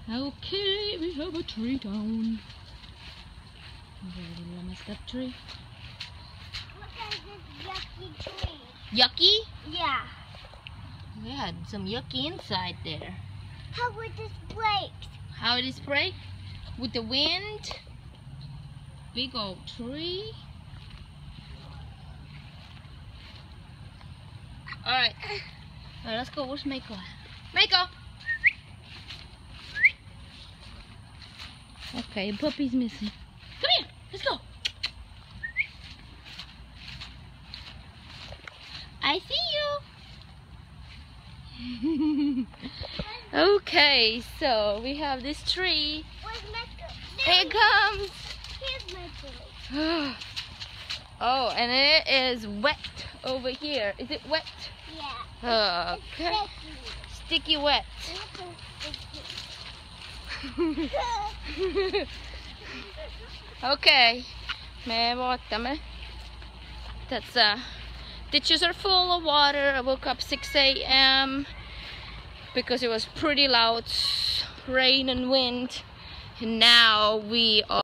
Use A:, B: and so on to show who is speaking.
A: Okay, we have a tree down. Very little messed up tree.
B: Look at this yucky tree.
A: Yucky?
B: Yeah.
A: We had some yucky inside there.
B: How would this break?
A: How it is break? With the wind. Big old tree. Alright. Alright, let's go. Where's Mako? Mako! Okay, puppy's missing. Come here! Let's go! I see you! Okay, so we have this tree.
B: Where's Mako?
A: Here it comes!
B: Here's Mako.
A: Oh, and it is wet over here. Is it wet?
B: Yeah.
A: Okay.
B: It's
A: Sticky wet. Okay. Me vaatamme. That's ditches are full of water. I woke up 6 a.m. because it was pretty loud rain and wind. And now we are